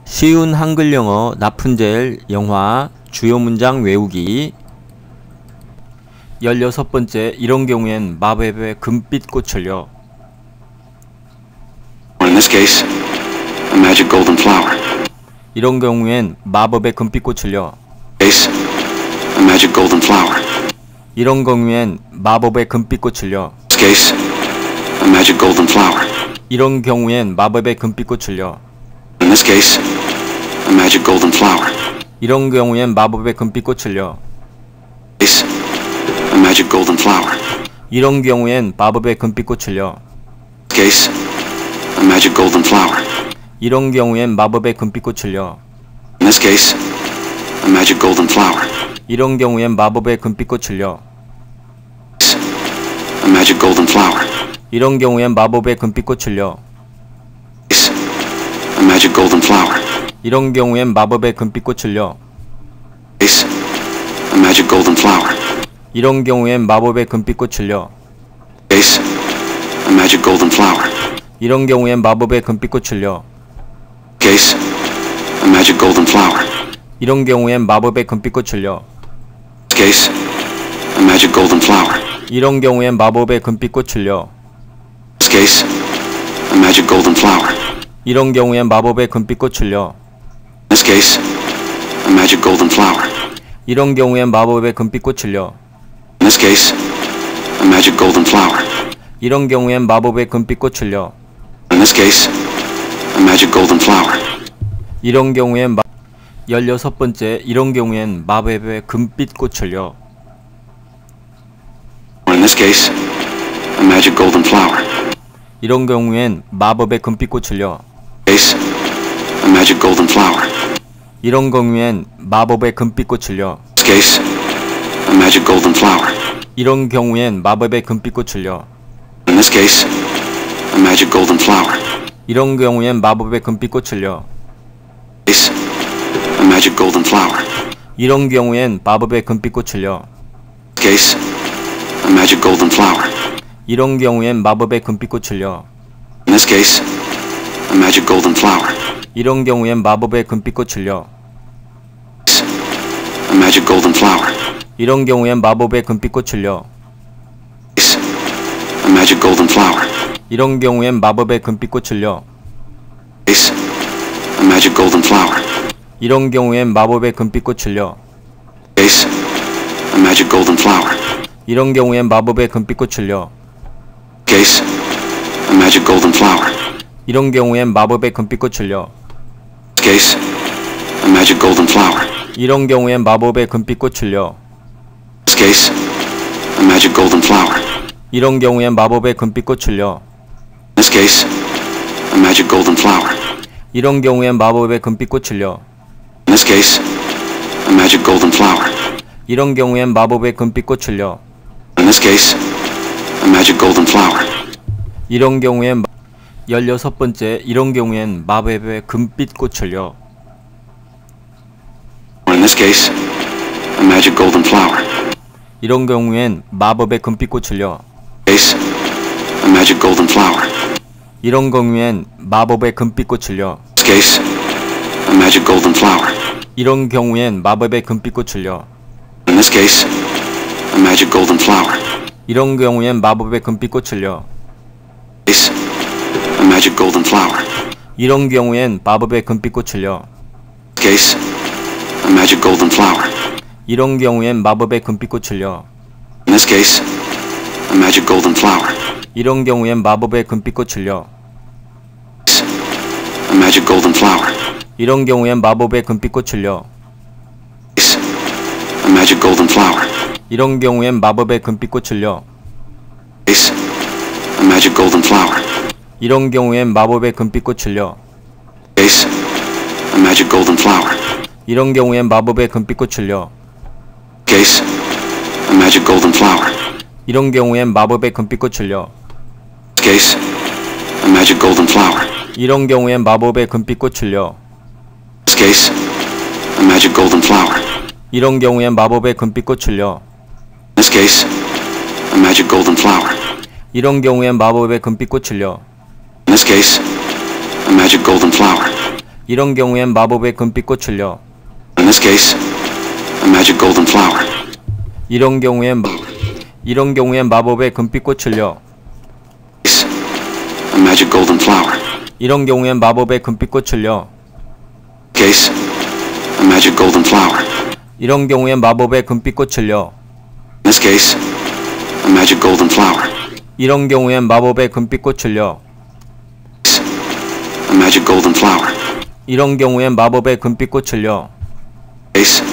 쉬운 한글 영어 라푼젤 영화 주요 문장 외우기 16번째. 이런 경우엔 마법의 금빛 꽃을요. In this case, a magic golden flower. 이런 경우엔 마법의 금빛 꽃을요. Case, a magic golden flower. 이런 경우엔 마법의 금빛 꽃을요. Case, a magic golden flower. 이런 경우엔 마법의 금빛 꽃을요. In this case, a magic golden flower. 이런 경우엔 마법의 금빛 꽃을요. Case, a magic golden flower. 이런 경우엔 마법의 금빛 꽃을요. Case, a magic golden flower. 이런 경우엔 마법의 금빛 꽃을요. In this case, a magic golden flower. 이런 경우엔 마법의 금빛 꽃을요. A magic golden flower. 이런 경우엔 마법의 금빛 꽃을요. Case, a magic golden flower. 이런 경우엔 마법의 금빛 꽃을요. Case, a magic golden flower. 이런 경우엔 마법의 금빛 꽃을요. Case, a magic golden flower. 이런 경우엔 마법의 금빛 꽃을요. Case, a magic golden flower. 이런 경우엔 마법의 금빛 꽃을요. Case, a magic golden flower. 이런 경우엔 마법의 금빛 꽃을요. Case, a magic golden flower. 이런 경우엔 마법의 금빛 꽃을요. In this case, a magic golden flower. 이런 경우엔 마법의 금빛 꽃을요. In this case, a magic golden flower. 이런 경우엔 마법의 금빛 꽃을요. In this case, a magic golden flower. 이런 경우엔 16번째. 이런 경우엔 마법의 금빛 꽃을요. In this case, a magic golden flower. 이런 경우엔 마법의 금빛 꽃을요. Case, a magic golden flower. 이런 경우엔 마법의 금빛 꽃을요. In this case, a magic golden flower. 이런 경우엔 마법의 금빛 꽃을요. In this case, a magic golden flower. 이런 경우엔 마법의 금빛 꽃을요. Case, a magic golden flower. 이런 경우엔 마법의 금빛 꽃을요. Case, a magic golden flower. 이런 경우엔 마법의 금빛 꽃을요. In this case, a magic golden flower. 이런 경우엔 마법의 금빛 꽃을요. A magic golden flower. 이런 경우엔 마법의 금빛 꽃을요. Case, a magic golden flower. 이런 경우엔 마법의 금빛 꽃을요. Case, a magic golden flower. 이런 경우엔 마법의 금빛 꽃을요. Case, a magic golden flower. 이런 경우엔 마법의 금빛 꽃을요. Case, a magic golden flower. 이런 경우엔 마법의 금빛 꽃을요. Case, a magic golden flower. 이런 경우엔 마법의 금빛 꽃을요. Case, a magic golden flower. 이런 경우엔 마법의 금빛 꽃을요. In this case, a magic golden flower. 이런 경우엔 마법의 금빛 꽃을요. In this case, a magic golden flower. 이런 경우엔 마법의 금빛 꽃을요. In this case, a magic golden flower. 이런 경우엔 16번째. 이런 경우엔 마법의 금빛 꽃을요. In this case, a magic golden flower. 이런 경우엔 마법의 금빛 꽃을요. Case, a magic golden flower. 이런 경우엔 마법의 금빛 꽃을요. Case, a magic golden flower. 이런 경우엔 마법의 금빛 꽃을요. In this case, a magic golden flower. 이런 경우엔 마법의 금빛 꽃을요. Case, a magic golden flower. 이런 경우엔 마법의 금빛 꽃을요. Case, a magic golden flower. 이런 경우엔 마법의 금빛 꽃을요. In this case, a magic golden flower. 이런 경우엔 마법의 금빛 꽃을요. A magic golden flower. 이런 경우엔 마법의 금빛 꽃을요. Case, a magic golden flower. 이런 경우엔 마법의 금빛 꽃을요. Case, a magic golden flower. 이런 경우엔 마법의 금빛 꽃을요. Case, a magic golden flower. 이런 경우엔 마법의 금빛 꽃을요. Case, a magic golden flower. 이런 경우엔 마법의 금빛 꽃을요. Case, a magic golden flower. 이런 경우엔 마법의 금빛 꽃을요. Case, a magic golden flower. 이런 경우엔 마법의 금빛 꽃을요. In this case, a magic golden flower. 이런 경우엔 마법의 금빛 꽃을요. In this case, a magic golden flower. 이런 경우엔 마법의 금빛꽃을요. In this case, a magic golden flower. 이런 경우엔 마법의 금빛꽃을요. A magic golden flower. 이런 경우엔 마법의 금빛꽃을요. Case, a magic golden flower. 이런 경우엔 마법의 금빛꽃을요. In this case, a magic golden flower. 이런 경우엔 마법의 금빛꽃을요. A magic golden flower. 이런 경우엔 마법의 금빛꽃을요. Case,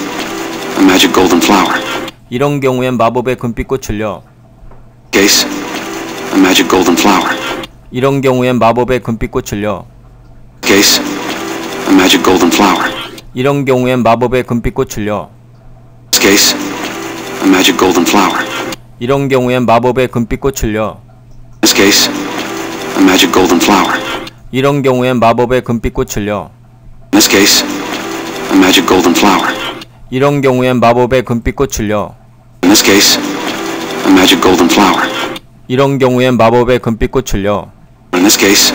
a magic golden flower. 이런 경우엔 마법의 금빛꽃을요. Case, a magic golden flower. 이런 경우엔 마법의 금빛꽃을요. Case, a magic golden flower. 이런 경우엔 마법의 금빛꽃을요. Case, a magic golden flower. 이런 경우엔 마법의 금빛꽃을요. This case, a magic golden flower. 이런 경우엔 마법의 금빛꽃을요. In this case, a magic golden flower. 이런 경우엔 마법의 금빛꽃을요. In this case, a magic golden flower. 이런 경우엔 마법의 금빛꽃을요. In this case,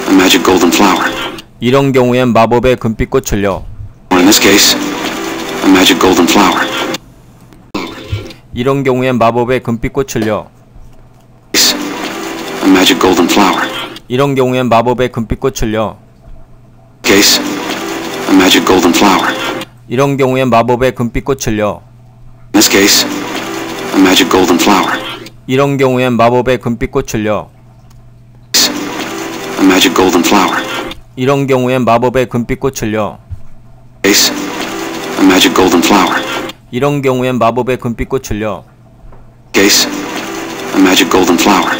a magic golden flower. 이런 경우엔 마법의 금빛꽃을요. Or in this case, a magic golden flower. 이런 경우엔 마법의 금빛꽃을요. Case, a magic golden flower. 이런 경우엔 마법의 금빛꽃을요. Case, a magic golden flower. 이런 경우엔 마법의 금빛꽃을요. In this case, a magic golden flower. 이런 경우엔 마법의 금빛꽃을요. A magic golden flower. 이런 경우엔 마법의 금빛꽃을요. Case, a magic golden flower. 이런 경우엔 마법의 금빛꽃을요. Case, a magic golden flower.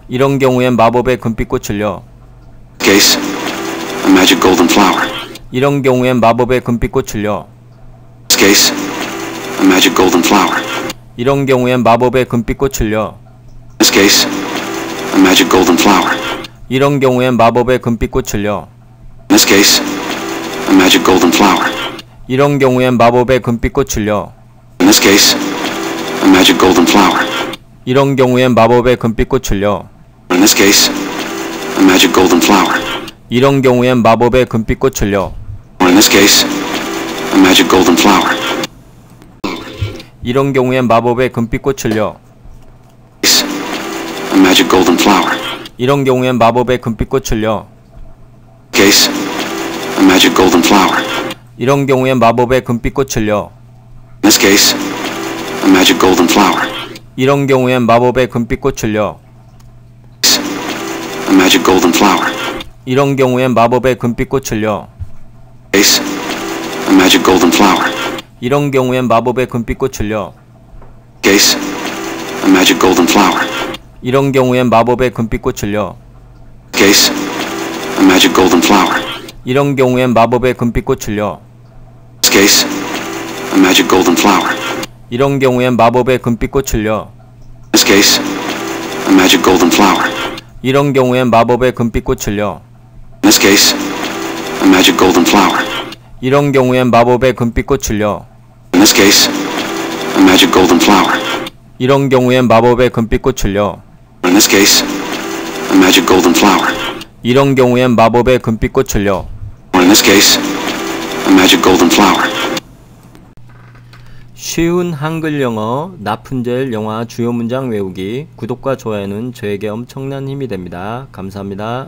이런 경우엔 마법의 금빛꽃을요. Case, a magic golden flower. 이런 경우엔 마법의 금빛꽃을요. This case, a magic golden flower. 이런 경우엔 마법의 금빛꽃을요. This case, a magic golden flower. 이런 경우엔 마법의 금빛꽃을요. In this case, a magic golden flower. 이런 경우엔 마법의 금빛꽃을요. In this case, a magic golden flower. 이런 경우엔 마법의 금빛꽃을요. In this case, a magic golden flower. 이런 경우엔 마법의 금빛꽃을요. Or in this case, a magic golden flower. 이런 경우엔 마법의 금빛꽃을요. Case, a magic golden flower. 이런 경우엔 마법의 금빛꽃을요. Case, a magic golden flower. 이런 경우엔 마법의 금빛꽃을요. In this case, a magic golden flower. 이런 경우엔 마법의 금빛꽃을요. Case, a magic golden flower. 이런 경우엔 마법의 금빛꽃을요. Case, a magic golden flower. 이런 경우엔 마법의 금빛꽃을요. Case, a magic golden flower. 이런 경우엔 마법의 금빛꽃을요. Case, a magic golden flower. 이런 경우엔 마법의 금빛꽃을요. This case, a magic golden flower. 이런 경우엔 마법의 금빛꽃을요. This case, a magic golden flower. 이런 경우엔 마법의 금빛꽃을요. In this case, a magic golden flower. 이런 경우엔 마법의 금빛꽃을요. In this case, a magic golden flower. 이런 경우엔 마법의 금빛꽃을요. In this case, a magic golden flower. 이런 경우엔 마법의 금빛꽃을요. Or in this case, a magic golden flower. 쉬운 한글 영어 라푼젤 영화 주요 문장 외우기. 구독과 좋아요는 저에게 엄청난 힘이 됩니다. 감사합니다.